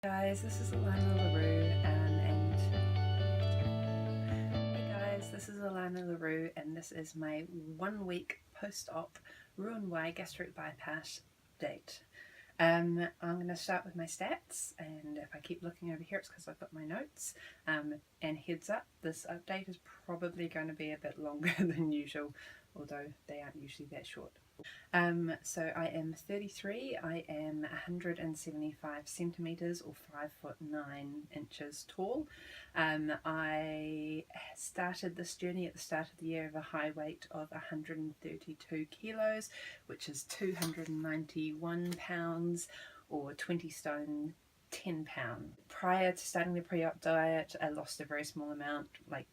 Guys, this is Alana LaRue and this is my 1 week post-op RNY Gastric Bypass update. I'm going to start with my stats, and if I keep looking over here it's because I've got my notes. And heads up, this update is probably going to be a bit longer than usual, although they aren't usually that short. So I am 33, I am 175 centimetres or 5'9" tall. I started this journey at the start of the year of a high weight of 132 kilos, which is 291 pounds or 20 stone 10 pounds. Prior to starting the pre-op diet, I lost a very small amount, like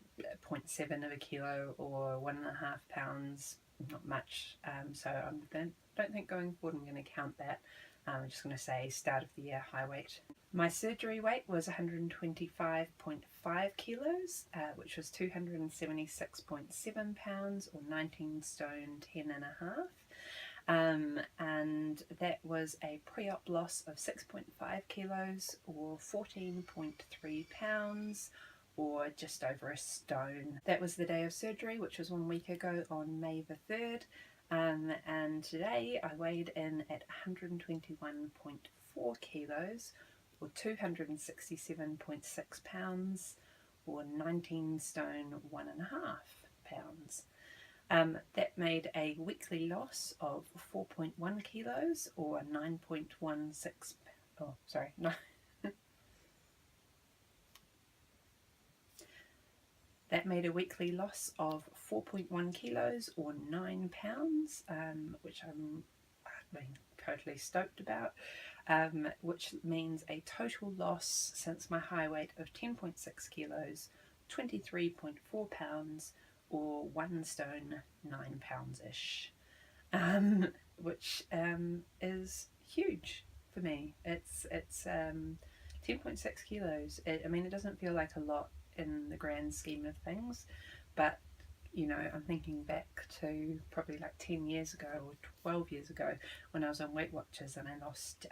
0.7 of a kilo or 1.5 pounds. Not much, so I don't think going forward I'm going to count that. I'm just going to say start of the year high weight. My surgery weight was 125.5 kilos, which was 276.7 pounds or 19 stone 10 and a half. And that was a pre-op loss of 6.5 kilos or 14.3 pounds or just over a stone. That was the day of surgery, which was 1 week ago on May the 3rd, and today I weighed in at 121.4 kilos or 267.6 pounds or 19 stone 1.5 pounds. That made a weekly loss of 4.1 kilos or 9.16, oh sorry, no. That made a weekly loss of 4.1 kilos or 9 pounds, which I'm totally stoked about, which means a total loss since my high weight of 10.6 kilos, 23.4 pounds or 1 stone 9 pounds-ish, which is huge for me. It's 10.6 kilos. I mean, it doesn't feel like a lot in the grand scheme of things, but you know, I'm thinking back to probably like 10 years ago or 12 years ago when I was on Weight Watchers and I lost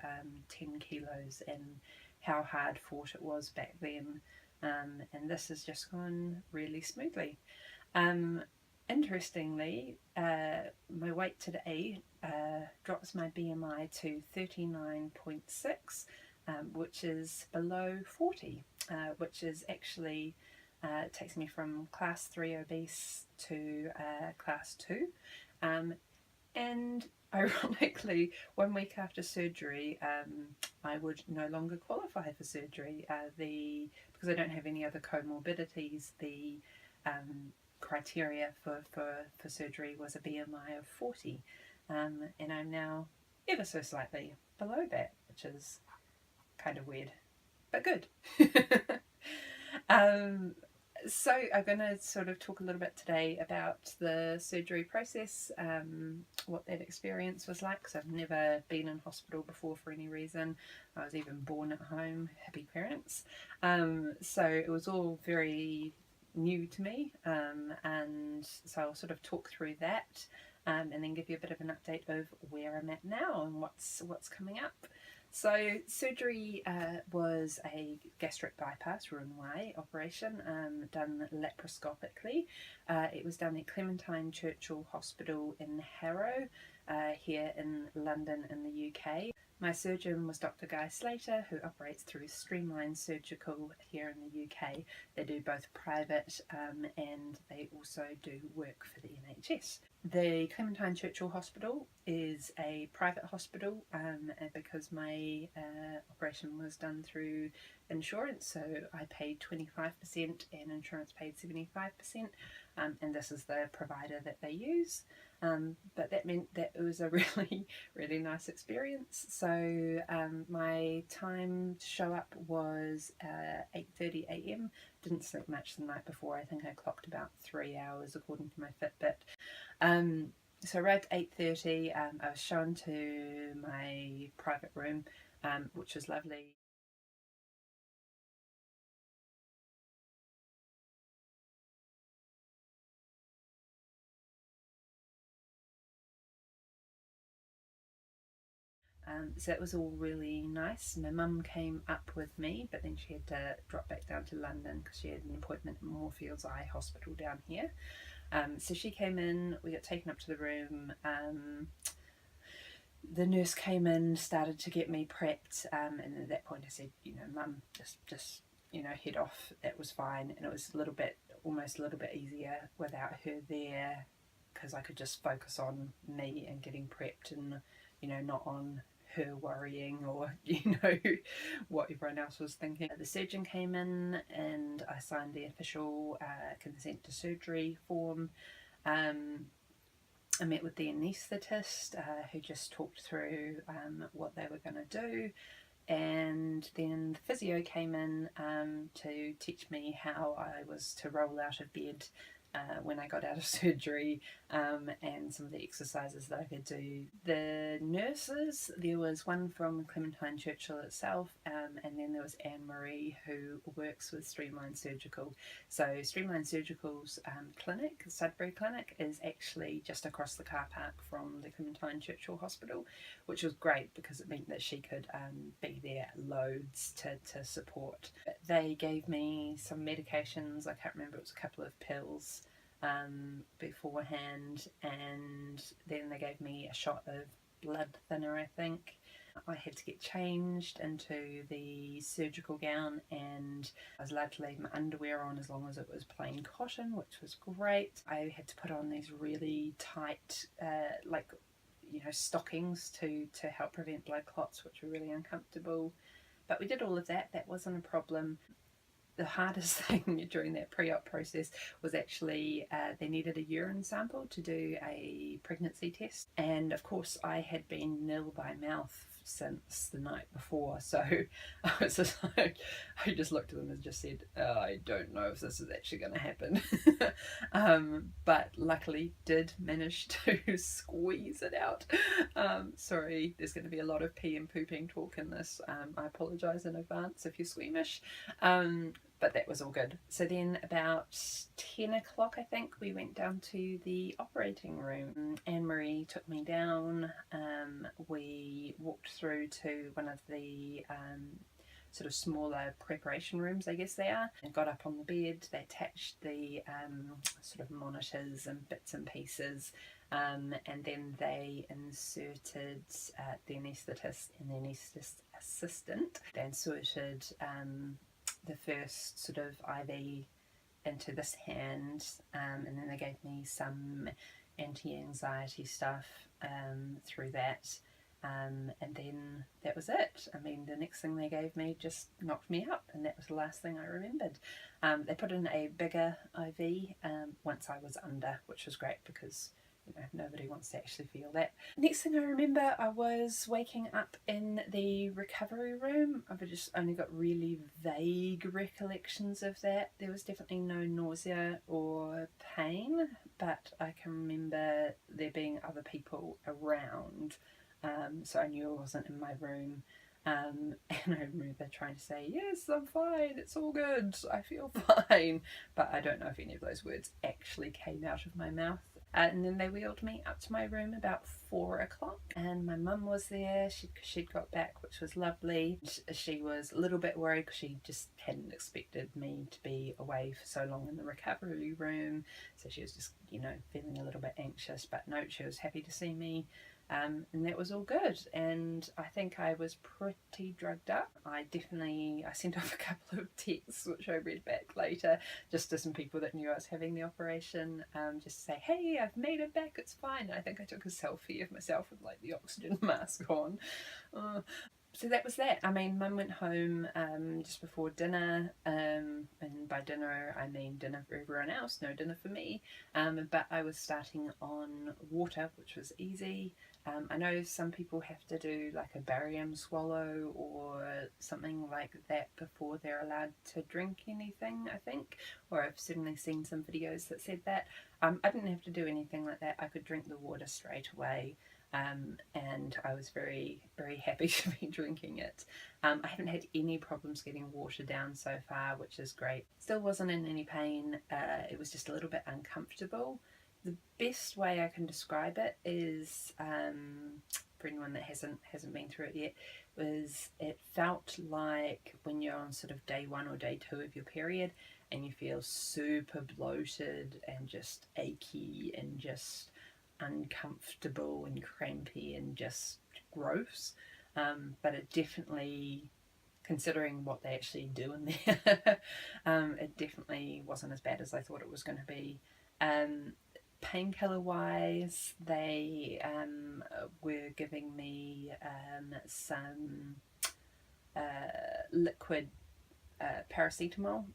10 kilos and how hard fought it was back then, and this has just gone really smoothly. Interestingly, my weight today drops my BMI to 39.6, which is below 40, which is actually takes me from class 3 obese to class 2. And ironically, 1 week after surgery, I would no longer qualify for surgery. Because I don't have any other comorbidities, the criteria for surgery was a BMI of 40, and I'm now ever so slightly below that, which is kind of weird, but good. So I'm going to sort of talk a little bit today about the surgery process, what that experience was like, because I've never been in hospital before for any reason. I was even born at home, happy parents. So it was all very new to me, and so I'll sort of talk through that, and then give you a bit of an update of where I'm at now and what's coming up. So surgery was a gastric bypass, RNY operation, done laparoscopically. It was done at Clementine Churchill Hospital in Harrow, here in London in the UK. My surgeon was Dr. Guy Slater, who operates through Streamline Surgical here in the UK. They do both private and they also do work for the NHS. The Clementine Churchill Hospital is a private hospital, because my operation was done through insurance, so I paid 25% and insurance paid 75%, and this is the provider that they use. But that meant that it was a really, really nice experience. So my time to show up was 8:30 a.m. Didn't sleep much the night before. I think I clocked about 3 hours according to my Fitbit. So I arrived at 8:30. I was shown to my private room, which was lovely. So it was all really nice. My mum came up with me, but then she had to drop back down to London because she had an appointment at Moorfields Eye Hospital down here. So she came in, we got taken up to the room. The nurse came in, started to get me prepped, and at that point I said, Mum, just head off. That was fine, and it was almost a little bit easier without her there, because I could just focus on me and getting prepped, and not on her worrying or what everyone else was thinking. The surgeon came in and I signed the official consent to surgery form. I met with the anaesthetist who just talked through what they were going to do, and then the physio came in to teach me how I was to roll out of bed when I got out of surgery, and some of the exercises that I could do. The nurses, there was one from Clementine Churchill itself, and then there was Anne-Marie, who works with Streamline Surgical. So Streamline Surgical's clinic, the Sudbury clinic, is actually just across the car park from the Clementine Churchill Hospital, which was great because it meant that she could be there loads to support. They gave me some medications, I can't remember, it was a couple of pills beforehand, and then they gave me a shot of blood thinner, I think. I had to get changed into the surgical gown, and I was allowed to leave my underwear on as long as it was plain cotton, which was great. I had to put on these really tight stockings to help prevent blood clots, which were really uncomfortable, but we did all of that. That wasn't a problem. The hardest thing during that pre-op process was actually they needed a urine sample to do a pregnancy test, and of course I had been nil by mouth since the night before, so I was just like, I just looked at them and just said, I don't know if this is actually going to happen. But luckily did manage to squeeze it out. Sorry, there's going to be a lot of pee and pooping talk in this. I apologise in advance if you're squeamish. But that was all good. So then about 10 o'clock, I think, we went down to the operating room. Anne-Marie took me down. We walked through to one of the sort of smaller preparation rooms, I guess they are, and got up on the bed. They attached the sort of monitors and bits and pieces, and then they inserted the anaesthetist and the anaesthetist assistant. They inserted the first sort of IV into this hand, and then they gave me some anti-anxiety stuff through that, and then that was it. I mean, the next thing they gave me just knocked me up, and that was the last thing I remembered. They put in a bigger IV once I was under, which was great because nobody wants to actually feel that. Next thing I remember, I was waking up in the recovery room. I've just only got really vague recollections of that. There was definitely no nausea or pain, but I can remember there being other people around, so I knew I wasn't in my room. And I remember trying to say, yes, I'm fine, it's all good, I feel fine, but I don't know if any of those words actually came out of my mouth. And then they wheeled me up to my room about 4 o'clock, and my mum was there. She'd got back, which was lovely. She was a little bit worried because she just hadn't expected me to be away for so long in the recovery room, so she was just feeling a little bit anxious, but no, she was happy to see me. And that was all good, and I think I was pretty drugged up. I sent off a couple of texts which I read back later, just to some people that knew I was having the operation, just to say, hey, I've made it back, it's fine. I think I took a selfie of myself with like the oxygen mask on. So that was that. I mean, Mum went home just before dinner, and by dinner I mean dinner for everyone else, no dinner for me, but I was starting on water, which was easy. I know some people have to do like a barium swallow or something like that before they're allowed to drink anything, I think, or I've certainly seen some videos that said that. I didn't have to do anything like that. I could drink the water straight away. And I was very, very happy to be drinking it. I haven't had any problems getting water down so far, which is great. Still wasn't in any pain. It was just a little bit uncomfortable. The best way I can describe it is for anyone that hasn't been through it yet, was it felt like when you're on sort of day 1 or day 2 of your period and you feel super bloated and just achy and just uncomfortable and crampy and just gross. But it definitely, considering what they actually do in there, it definitely wasn't as bad as I thought it was going to be. Painkiller wise, they were giving me some liquid paracetamol,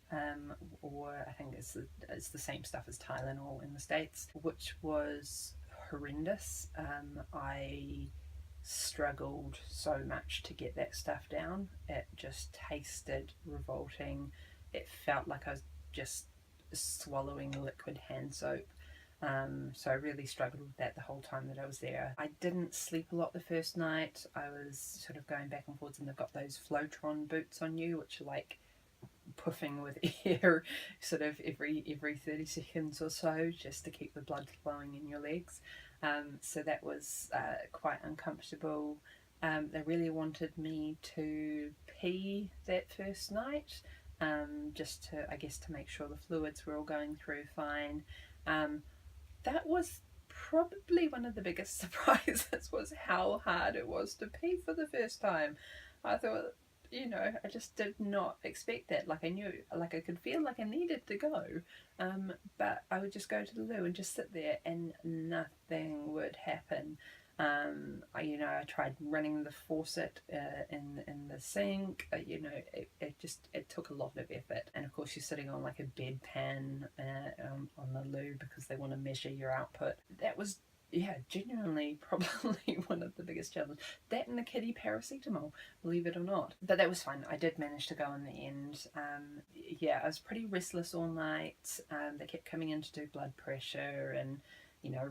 or I think it's the same stuff as Tylenol in the States, which was horrendous. I struggled so much to get that stuff down. It just tasted revolting. It felt like I was just swallowing liquid hand soap. So I really struggled with that the whole time that I was there. I didn't sleep a lot the first night. I was sort of going back and forwards, and they've got those Flowtron boots on you, which are like puffing with air sort of every 30 seconds or so, just to keep the blood flowing in your legs. So that was quite uncomfortable. They really wanted me to pee that first night, just to, I guess, to make sure the fluids were all going through fine. That was probably one of the biggest surprises, was how hard it was to pee for the first time. I thought, I just did not expect that. Like, I knew, like, I could feel like I needed to go, but I would just go to the loo and just sit there and nothing would happen. I tried running the faucet in the sink. It took a lot of effort, and of course you're sitting on like a bedpan on the loo because they want to measure your output. That was genuinely probably one of the biggest challenges. That and the kiddie paracetamol, believe it or not. But that was fun. I did manage to go in the end. I was pretty restless all night. They kept coming in to do blood pressure and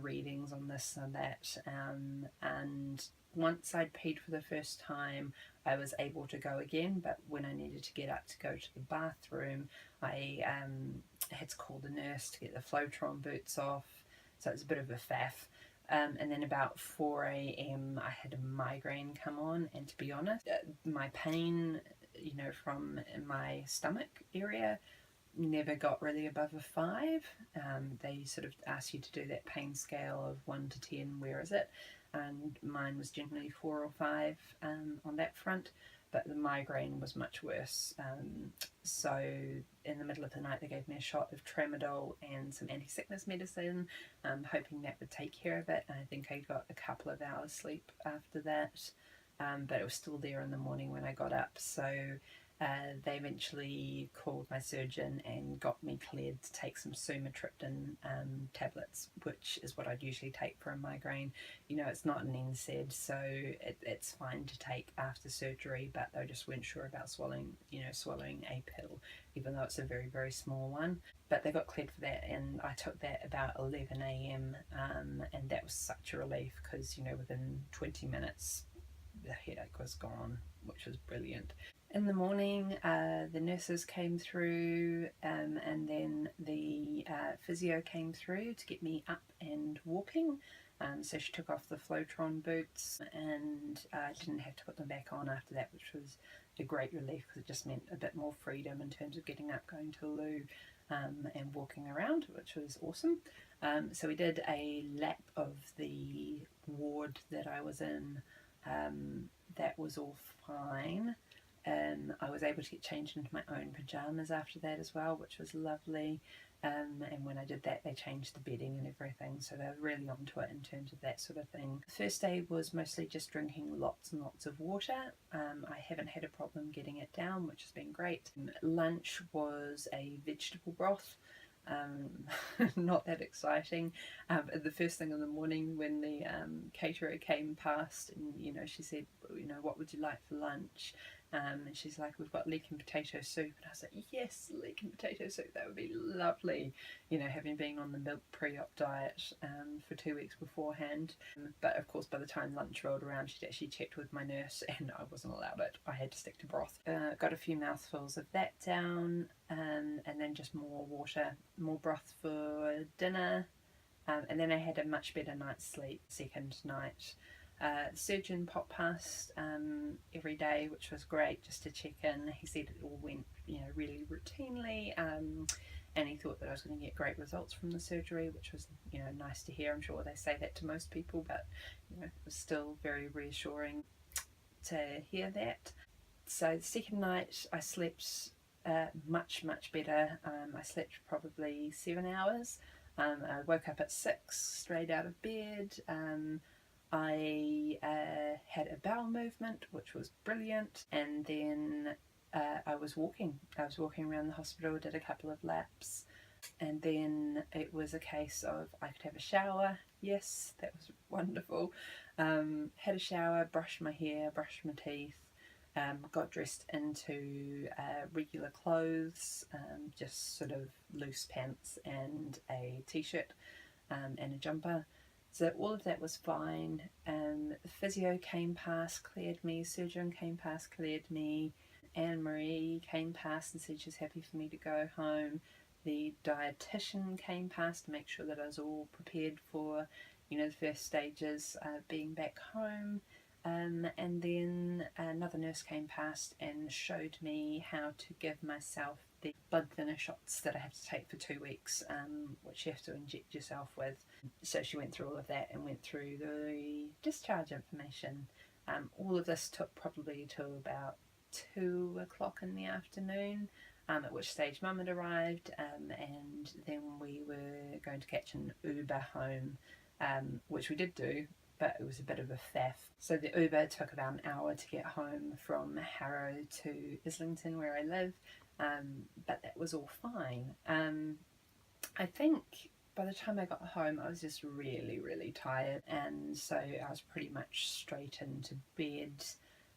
readings on this and that, and once I'd peed for the first time, I was able to go again. But when I needed to get up to go to the bathroom, I had to call the nurse to get the Flowtron boots off, so it was a bit of a faff. And then about 4 a.m. I had a migraine come on, and to be honest, my pain, from my stomach area never got really above a 5. They sort of ask you to do that pain scale of 1 to 10, where is it? And mine was generally 4 or 5 on that front, but the migraine was much worse. So in the middle of the night they gave me a shot of tramadol and some anti-sickness medicine, hoping that would take care of it. And I think I got a couple of hours sleep after that, but it was still there in the morning when I got up. So they eventually called my surgeon and got me cleared to take some sumatriptan tablets, which is what I'd usually take for a migraine. It's not an NSAID, so it's fine to take after surgery, but they just weren't sure about swallowing a pill, even though it's a very, very small one. But they got cleared for that, and I took that about 11 a.m. And that was such a relief, because within 20 minutes the headache was gone, which was brilliant. In the morning, the nurses came through, and then the physio came through to get me up and walking. So she took off the Flowtron boots, and I didn't have to put them back on after that, which was a great relief, because it just meant a bit more freedom in terms of getting up, going to the loo, and walking around, which was awesome. So we did a lap of the ward that I was in. That was all fine. I was able to get changed into my own pyjamas after that as well, which was lovely. And when I did that, they changed the bedding and everything, so they were really onto it in terms of that sort of thing. The first day was mostly just drinking lots and lots of water. I haven't had a problem getting it down, which has been great. Lunch was a vegetable broth. Not that exciting. The first thing in the morning when the caterer came past, and she said, what would you like for lunch? And she's like, we've got leek and potato soup. And I was like, yes, leek and potato soup, that would be lovely. Having been on the milk pre-op diet for 2 weeks beforehand. But of course, by the time lunch rolled around, she'd actually checked with my nurse, and I wasn't allowed it. I had to stick to broth. Got a few mouthfuls of that down, and then just more water, more broth for dinner. And then I had a much better night's sleep second night. Surgeon popped past every day, which was great, just to check in. He said it all went, really routinely, and he thought that I was going to get great results from the surgery, which was, nice to hear. I'm sure they say that to most people, but it was still very reassuring to hear that. So the second night I slept much better. I slept probably 7 hours. I woke up at 6 straight out of bed. I had a bowel movement, which was brilliant, and then I was walking around the hospital, did a couple of laps, and then it was a case of I could have a shower. Yes, that was wonderful. Had a shower, brushed my hair, brushed my teeth, got dressed into regular clothes, just sort of loose pants and a t-shirt and a jumper. So all of that was fine. The physio came past, cleared me. Surgeon came past, cleared me. Anne-Marie came past and said she's happy for me to go home. The dietitian came past to make sure that I was all prepared for, the first stages being back home. And then another nurse came past and showed me how to give myself the blood thinner shots that I have to take for 2 weeks, which you have to inject yourself with. So she went through all of that and went through the discharge information. All of this took probably till about 2 o'clock in the afternoon, at which stage Mum had arrived, and then we were going to catch an Uber home, which we did do, but it was a bit of a faff. So the Uber took about an hour to get home from Harrow to Islington, where I live, but that was all fine. I think by the time I got home I was just really tired, and so I was pretty much straight into bed.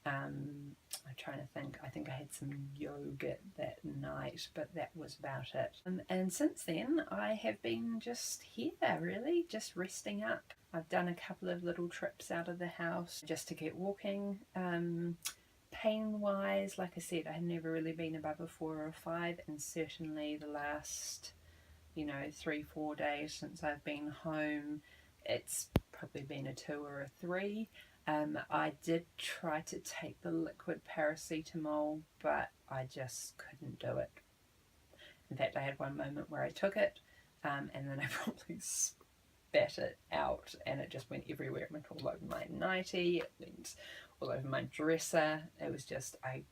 I'm trying to think, I think I had some yogurt that night, but that was about it. And since then I have been just here, really, just resting up. I've done a couple of little trips out of the house just to get walking. Pain wise, like I said, I had never really been above a 4 or a 5, and certainly the last 3-4 days since I've been home, it's probably been a 2 or a 3. I did try to take the liquid paracetamol, but I just couldn't do it. In fact, I had one moment where I took it, and then I probably spat it out, and it just went everywhere. It went all over my nightie, it went all over my dresser. It was just, I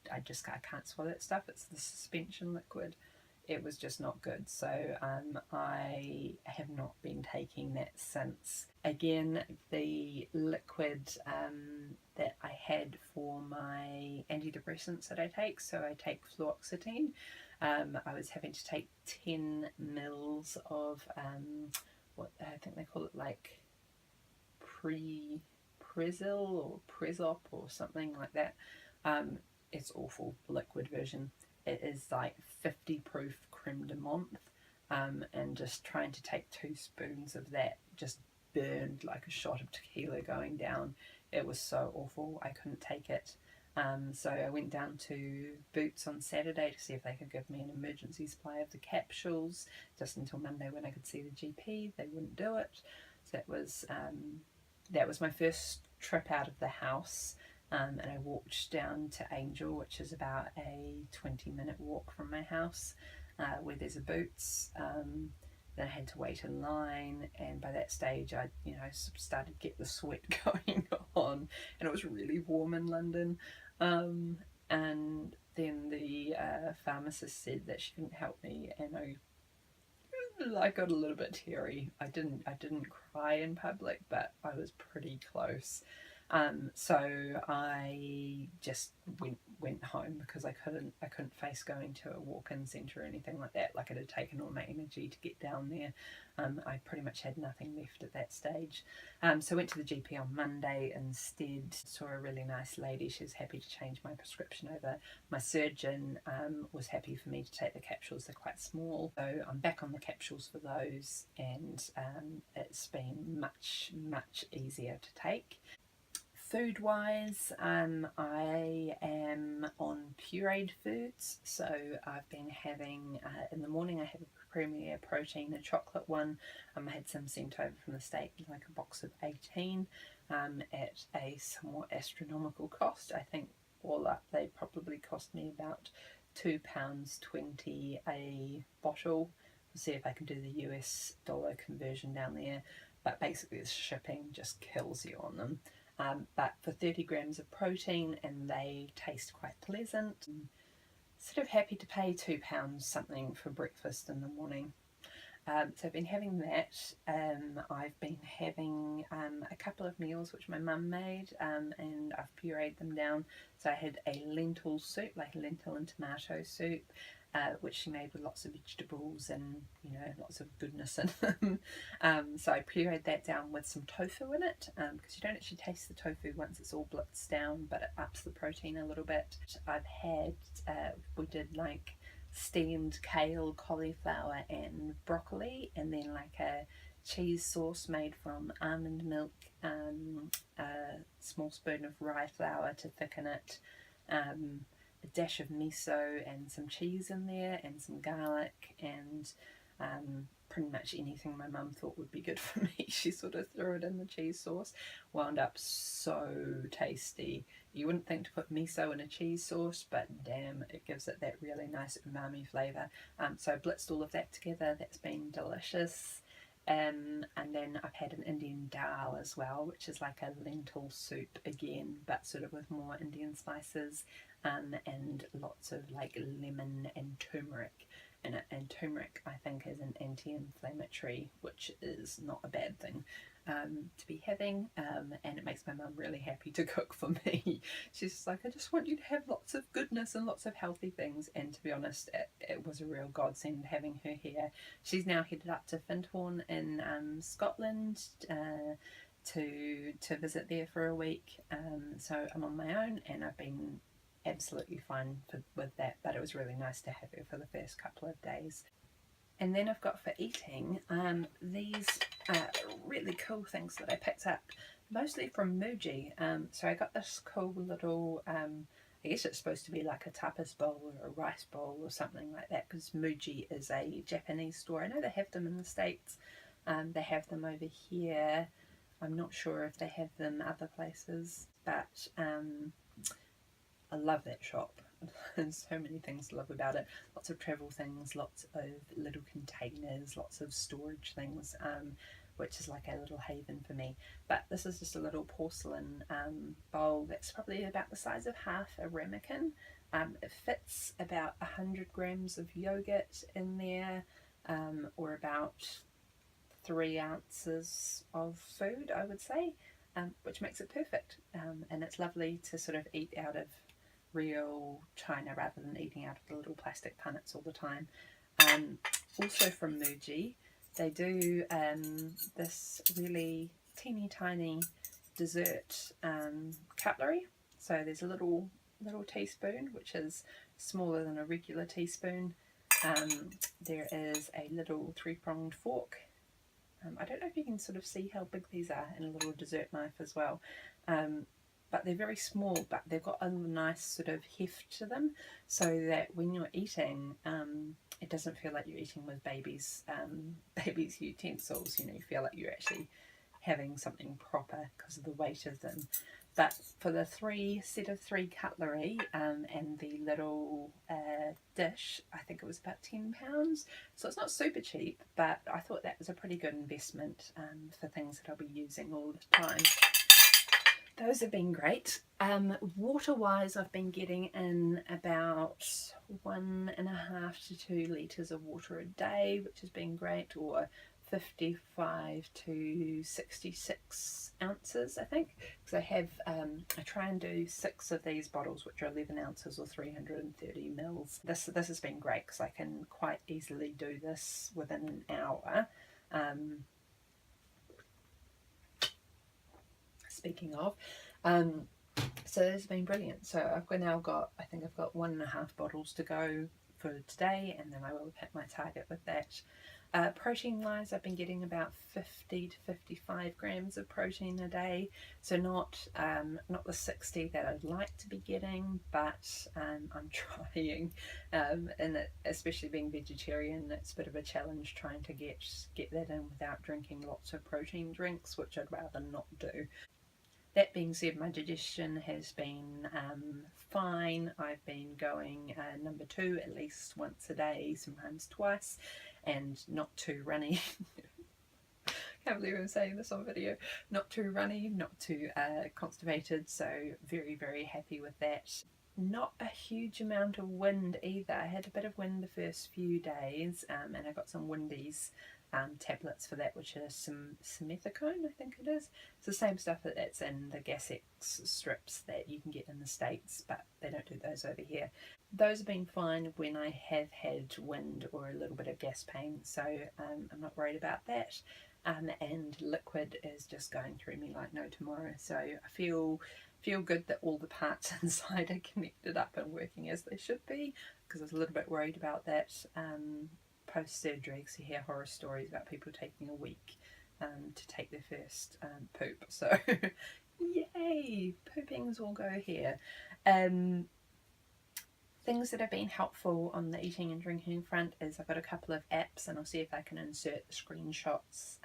can't swallow that stuff. It's the suspension liquid. It was just not good. So I have not been taking that since. Again, the liquid that I had for my antidepressants that I take, so I take fluoxetine. I was having to take 10 mils of what I think they call it, like Prezil or Prezop or something like that. It's awful, liquid version. It is like 50 proof creme de menthe, and just trying to take 2 spoons of that just burned like a shot of tequila going down. It was so awful, I couldn't take it. So I went down to Boots on Saturday to see if they could give me an emergency supply of the capsules, just until Monday when I could see the GP. They wouldn't do it. So that was my first trip out of the house. And I walked down to Angel, which is about a 20-minute walk from my house, where there's a Boots. Then I had to wait in line, and by that stage I started to get the sweat going on, and it was really warm in London. And then the pharmacist said that she couldn't help me, and I got a little bit teary. I didn't cry in public, but I was pretty close. So I just went home because I couldn't face going to a walk-in centre or anything like that. Like, it had taken all my energy to get down there. I pretty much had nothing left at that stage. So I went to the GP on Monday instead. Saw a really nice lady. She was happy to change my prescription over. My surgeon was happy for me to take the capsules. They're quite small, so I'm back on the capsules for those, and it's been much easier to take. Food wise, I am on pureed foods, so I've been having, in the morning I have a Premier Protein, a chocolate one. I had some sent over from the States, like a box of 18. at a somewhat astronomical cost. I think all up they probably cost me about £2.20 a bottle. We'll see if I can do the US dollar conversion down there, but basically the shipping just kills you on them. But for 30 grams of protein, and they taste quite pleasant. Sort of happy to pay £2 something for breakfast in the morning. So I've been having that. I've been having a couple of meals which my mum made, and I've pureed them down. So I had a lentil soup, like a lentil and tomato soup, which she made with lots of vegetables and, you know, lots of goodness in them. So I pureed that down with some tofu in it, because you don't actually taste the tofu once it's all blitzed down, but it ups the protein a little bit. I've had, we did like steamed kale, cauliflower and broccoli, and then like a cheese sauce made from almond milk, a small spoon of rye flour to thicken it, a dash of miso and some cheese in there, and some garlic, and pretty much anything my mum thought would be good for me. She sort of threw it in the cheese sauce. Wound up so tasty. You wouldn't think to put miso in a cheese sauce, but damn, it gives it that really nice umami flavour. So I blitzed all of that together. That's been delicious. And then I've had an Indian dal as well, which is like a lentil soup again, but sort of with more Indian spices, and lots of like lemon and turmeric in it. And turmeric, I think, is an anti-inflammatory, which is not a bad thing to be having, and it makes my mum really happy to cook for me. She's just like, I just want you to have lots of goodness and lots of healthy things. And to be honest, it was a real godsend having her here. She's now headed up to Findhorn in Scotland to visit there for a week, so I'm on my own, and I've been absolutely fine with that, but it was really nice to have her for the first couple of days. And then I've got for eating these really cool things that I picked up, mostly from Muji. So I got this cool little, I guess it's supposed to be like a tapas bowl or a rice bowl or something like that, because Muji is a Japanese store. I know they have them in the States. They have them over here. I'm not sure if they have them other places, but I love that shop. There's so many things to love about it. Lots of travel things, lots of little containers, lots of storage things, which is like a little haven for me. But this is just a little porcelain bowl that's probably about the size of half a ramekin. It fits about 100 grams of yogurt in there, or about 3 ounces of food, I would say, which makes it perfect. And it's lovely to sort of eat out of real china rather than eating out of the little plastic punnets all the time. Also from Muji, they do this really teeny tiny dessert cutlery. So there's a little teaspoon, which is smaller than a regular teaspoon. There is a little 3-pronged fork. I don't know if you can sort of see how big these are, and a little dessert knife as well. But they're very small, but they've got a nice sort of heft to them, so that when you're eating, it doesn't feel like you're eating with babies' utensils. You know, you feel like you're actually having something proper because of the weight of them. But for the set of three cutlery, and the little dish, I think it was about £10. So it's not super cheap, but I thought that was a pretty good investment for things that I'll be using all the time. Those have been great. Water-wise, I've been getting in about 1.5 to 2 litres of water a day, which has been great, or 55 to 66 ounces, I think, because I try and do 6 of these bottles, which are 11 ounces or 330 mils. This has been great because I can quite easily do this within an hour. Speaking of, so this has been brilliant. So I think I've got 1.5 bottles to go for today, and then I will hit my target with that. Protein wise, I've been getting about 50 to 55 grams of protein a day, so not the 60 that I'd like to be getting, but I'm trying, and especially being vegetarian, it's a bit of a challenge trying to get that in without drinking lots of protein drinks, which I'd rather not do. That being said, my digestion has been fine. I've been going number 2 at least once a day, sometimes twice, and not too runny. Can't believe I'm saying this on video. Not too runny, not too constipated, so very, very happy with that. Not a huge amount of wind either. I had a bit of wind the first few days, and I got some Windies tablets for that, which is some simethicone, I think it is. It's the same stuff that's in the Gas-X strips that you can get in the States, but they don't do those over here. Those have been fine when I have had wind or a little bit of gas pain, so I'm not worried about that. And liquid is just going through me like no tomorrow, so I feel good that all the parts inside are connected up and working as they should be, because I was a little bit worried about that post-surgery, because you hear horror stories about people taking a week to take their first poop, so yay, poopings will go here. Things that have been helpful on the eating and drinking front is I've got a couple of apps, and I'll see if I can insert the screenshots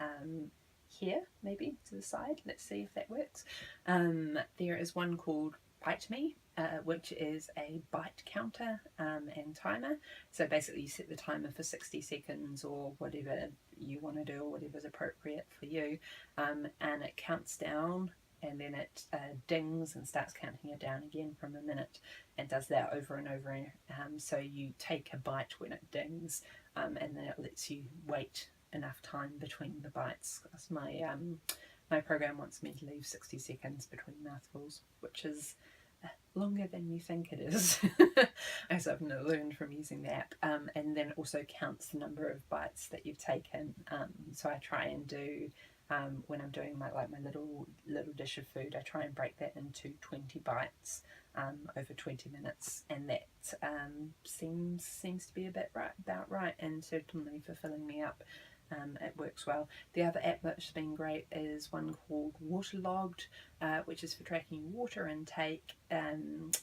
here, maybe to the side. Let's see if that works. There is one called Bite Me, which is a bite counter and timer. So basically you set the timer for 60 seconds or whatever you want to do, or whatever's appropriate for you, and it counts down, and then it dings and starts counting it down again from a minute, and does that over and over. So you take a bite when it dings, and then it lets you wait enough time between the bites. Because my program wants me to leave 60 seconds between mouthfuls, which is longer than you think it is, as I've learned from using the app. And then it also counts the number of bites that you've taken. So I try and do, when I'm doing my little dish of food, I try and break that into 20 bites over 20 minutes, and that seems to be about right, and certainly fulfilling me up. It works well. The other app that's been great is one called Waterlogged, which is for tracking water intake, and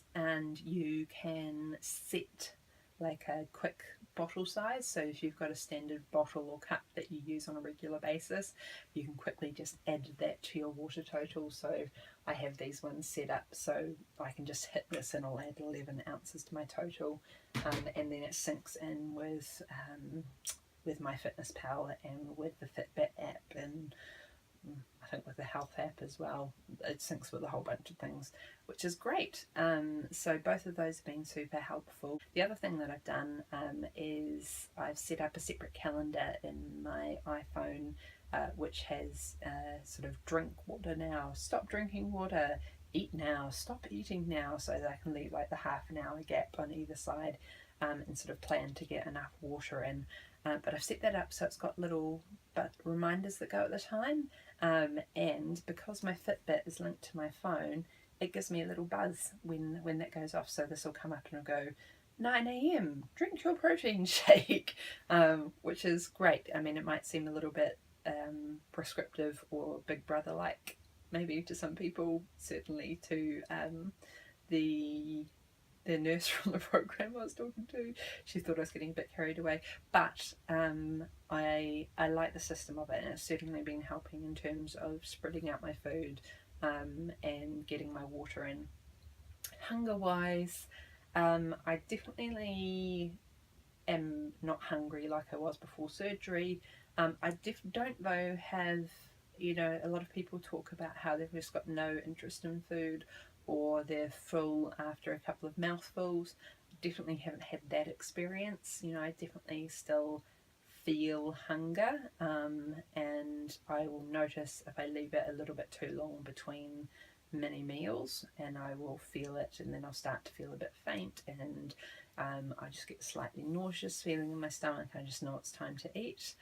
you can set like a quick bottle size. So if you've got a standard bottle or cup that you use on a regular basis, you can quickly just add that to your water total. So I have these ones set up so I can just hit this and I'll add 11 ounces to my total, and then it syncs in with MyFitnessPal and with the Fitbit app, and I think with the health app as well. It syncs with a whole bunch of things, which is great. So both of those have been super helpful. The other thing that I've done is I've set up a separate calendar in my iPhone, which has sort of drink water now, stop drinking water, eat now, stop eating now, so that I can leave like the half an hour gap on either side, and sort of plan to get enough water in. But I've set that up so it's got little reminders that go at the time, and because my Fitbit is linked to my phone, it gives me a little buzz when that goes off. So this will come up and it'll go, 9 AM, drink your protein shake, which is great. I mean, it might seem a little bit prescriptive or Big Brother like, maybe to some people, certainly to the nurse from the program I was talking to. She thought I was getting a bit carried away, but I like the system of it, and it's certainly been helping in terms of spreading out my food and getting my water in. Hunger wise, I definitely am not hungry like I was before surgery. I don't though have, a lot of people talk about how they've just got no interest in food, or they're full after a couple of mouthfuls. Definitely haven't had that experience. I definitely still feel hunger, and I will notice if I leave it a little bit too long between mini meals, and I will feel it, and then I'll start to feel a bit faint, and I just get slightly nauseous feeling in my stomach. I just know it's time to eat.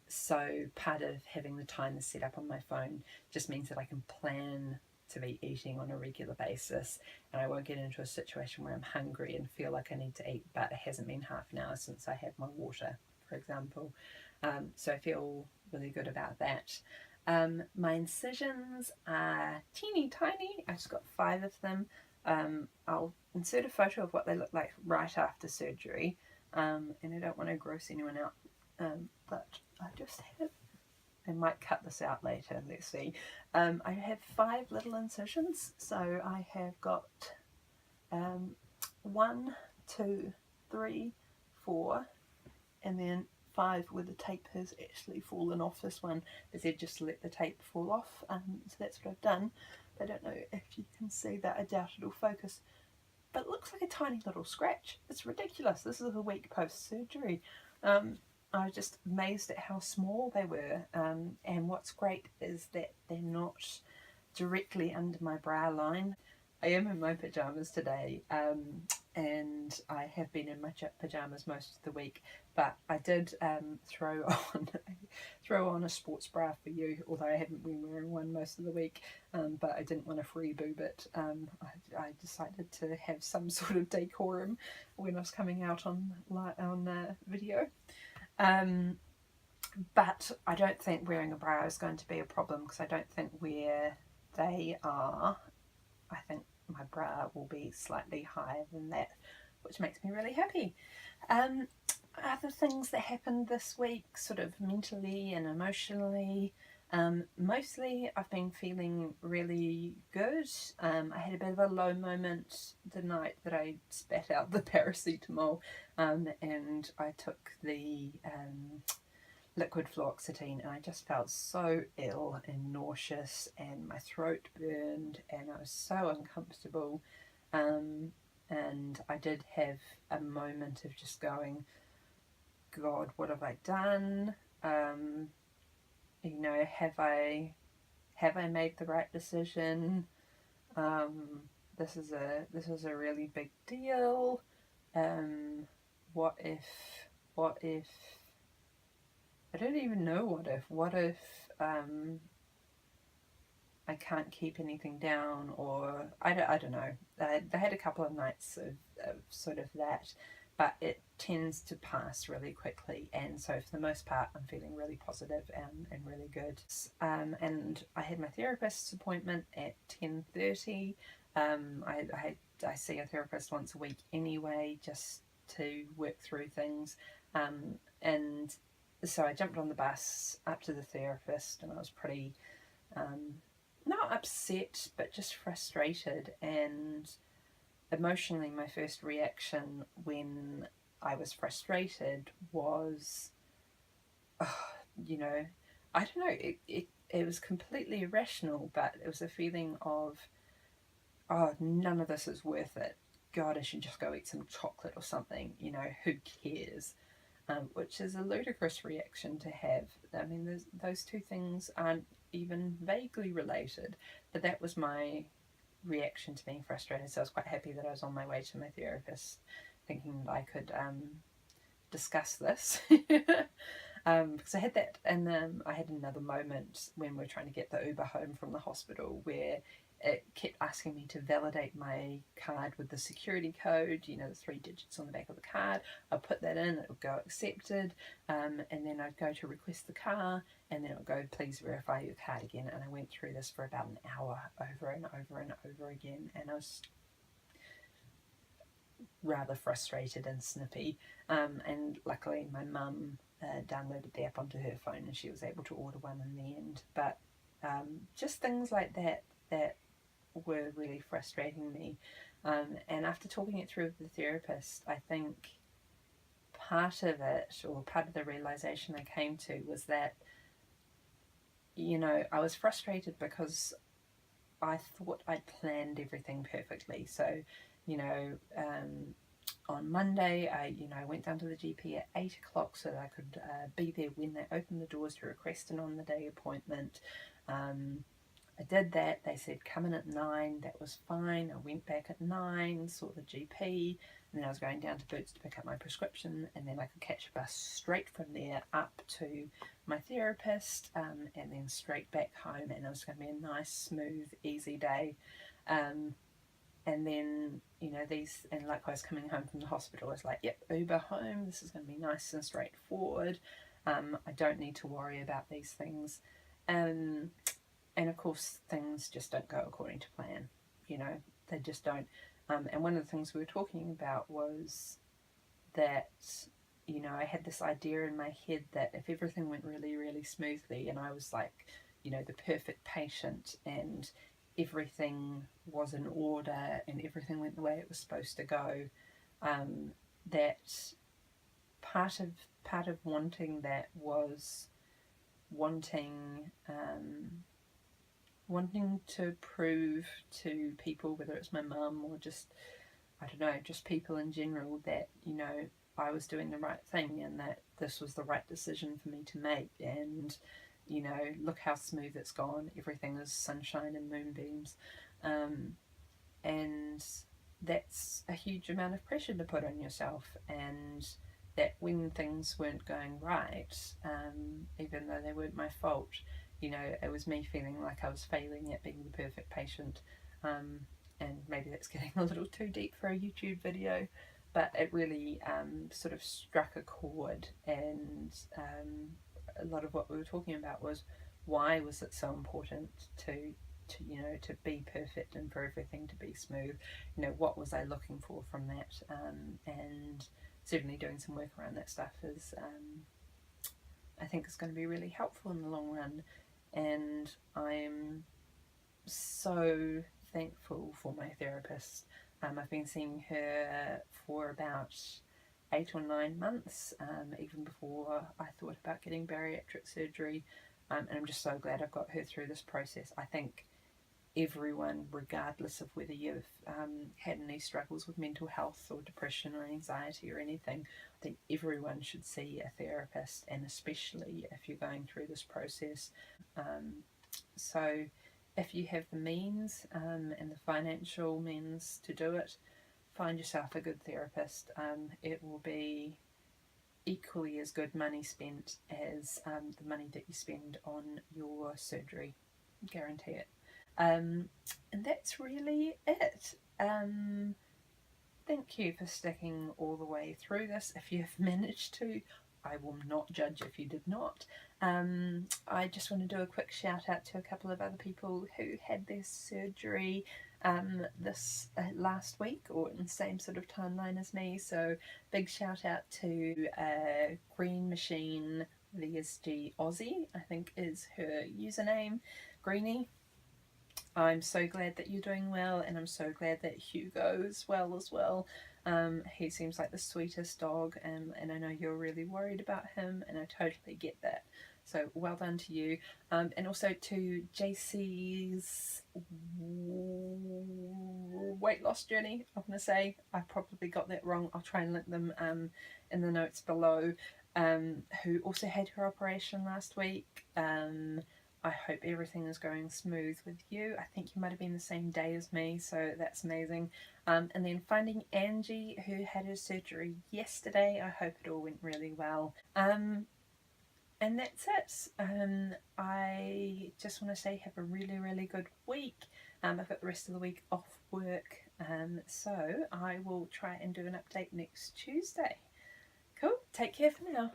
So part of having the timer set up on my phone just means that I can plan to be eating on a regular basis, and I won't get into a situation where I'm hungry and feel like I need to eat, but it hasn't been half an hour since I had my water, for example. So I feel really good about that. My incisions are teeny tiny. I just got 5 of them. I'll insert a photo of what they look like right after surgery, and I don't want to gross anyone out, but I just had I might cut this out later, let's see. I have 5 little incisions, so I have got 1, 2, 3, 4, and then 5 where the tape has actually fallen off this one. I said just to let the tape fall off, so that's what I've done. I don't know if you can see that, I doubt it'll focus, but it looks like a tiny little scratch. It's ridiculous. This is a week post-surgery. I was just amazed at how small they were, and what's great is that they're not directly under my brow line. I am in my pyjamas today, and I have been in my pyjamas most of the week, but I did throw on a sports bra for you, although I haven't been wearing one most of the week, but I didn't want to free boob it. I decided to have some sort of decorum when I was coming out on video. But I don't think wearing a bra is going to be a problem, because I don't think where they are, I think my bra will be slightly higher than that, which makes me really happy. Other things that happened this week, sort of mentally and emotionally, mostly I've been feeling really good. I had a bit of a low moment the night that I spat out the paracetamol, and I took the liquid fluoxetine, and I just felt so ill and nauseous, and my throat burned, and I was so uncomfortable, and I did have a moment of just going, God, what have I done? You know, have I made the right decision? This is a really big deal. What if I don't even know what if I can't keep anything down, or I don't know. I had a couple of nights of sort of that, but it tends to pass really quickly, and so for the most part I'm feeling really positive and really good. And I had my therapist's appointment at 10:30. I see a therapist once a week anyway, just to work through things, and so I jumped on the bus up to the therapist, and I was pretty not upset, but just frustrated. And emotionally, my first reaction when I was frustrated was, you know, I don't know, it was completely irrational, but it was a feeling of, oh, none of this is worth it. God, I should just go eat some chocolate or something, you know, who cares? Which is a ludicrous reaction to have. I mean, those two things aren't even vaguely related, but that was my reaction to being frustrated. So I was quite happy that I was on my way to my therapist, thinking that I could discuss this. Because I had that, and then I had another moment when we were trying to get the Uber home from the hospital, where it kept asking me to validate my card with the security code, you know, the 3 digits on the back of the card. I'd put that in, it would go accepted, and then I'd go to request the car, and then it would go, please verify your card again. And I went through this for about an hour, over and over and over again, and I was rather frustrated and snippy, and luckily my mum downloaded the app onto her phone, and she was able to order one in the end. But just things like that were really frustrating me, and after talking it through with the therapist, I think part of it, or part of the realization I came to, was that, you know, I was frustrated because I thought I'd planned everything perfectly. So, you know, on Monday, I went down to the GP at 8 o'clock so that I could be there when they opened the doors to request an on-the-day appointment. I did that. They said come in at 9. That was fine. I went back at 9, saw the GP, and then I was going down to Boots to pick up my prescription, and then I could catch a bus straight from there up to my therapist, and then straight back home, and it was going to be a nice, smooth, easy day. And then, you know, and likewise coming home from the hospital, I was like, yep, Uber home, this is going to be nice and straightforward. I don't need to worry about these things. And of course, things just don't go according to plan. You know, they just don't. And one of the things we were talking about was that you know, I had this idea in my head that if everything went really, really smoothly and I was like, you know, the perfect patient and everything was in order and everything went the way it was supposed to go, that part of wanting that was wanting wanting to prove to people, whether it's my mum or just, I don't know, just people in general, that, you know, I was doing the right thing and that this was the right decision for me to make. And, you know, look how smooth it's gone. Everything is sunshine and moonbeams. And that's a huge amount of pressure to put on yourself. And that when things weren't going right, even though they weren't my fault, you know, it was me feeling like I was failing at being the perfect patient. And maybe that's getting a little too deep for a YouTube video, but it really sort of struck a chord. And a lot of what we were talking about was, why was it so important to you know, to be perfect and for everything to be smooth? You know, what was I looking for from that? And certainly doing some work around that stuff is, I think, is going to be really helpful in the long run. And I'm so thankful for my therapist. I've been seeing her for about 8 or 9 months, even before I thought about getting bariatric surgery, and I'm just so glad I've got her through this process. I think everyone, regardless of whether you've had any struggles with mental health or depression or anxiety or anything, I think everyone should see a therapist, and especially if you're going through this process. So if you have the means and the financial means to do it, find yourself a good therapist. It will be equally as good money spent as the money that you spend on your surgery. Guarantee it. And that's really it. Thank you for sticking all the way through this. If you have managed to, I will not judge if you did not. I just want to do a quick shout out to a couple of other people who had their surgery this last week, or in the same sort of timeline as me. So big shout out to Green Machine VSG Aussie, I think is her username, Greenie. I'm so glad that you're doing well, and I'm so glad that Hugo is well as well. He seems like the sweetest dog, and I know you're really worried about him, and I totally get that. So well done to you. And also to JC's weight loss journey, I'm going to say. I probably got that wrong. I'll try and link them in the notes below. Who also had her operation last week. I hope everything is going smooth with you. I think you might have been the same day as me, so that's amazing. And then finding Angie, who had her surgery yesterday. I hope it all went really well. And that's it. I just want to say have a really, really good week. I've got the rest of the week off work, so I will try and do an update next Tuesday. Cool. Take care for now.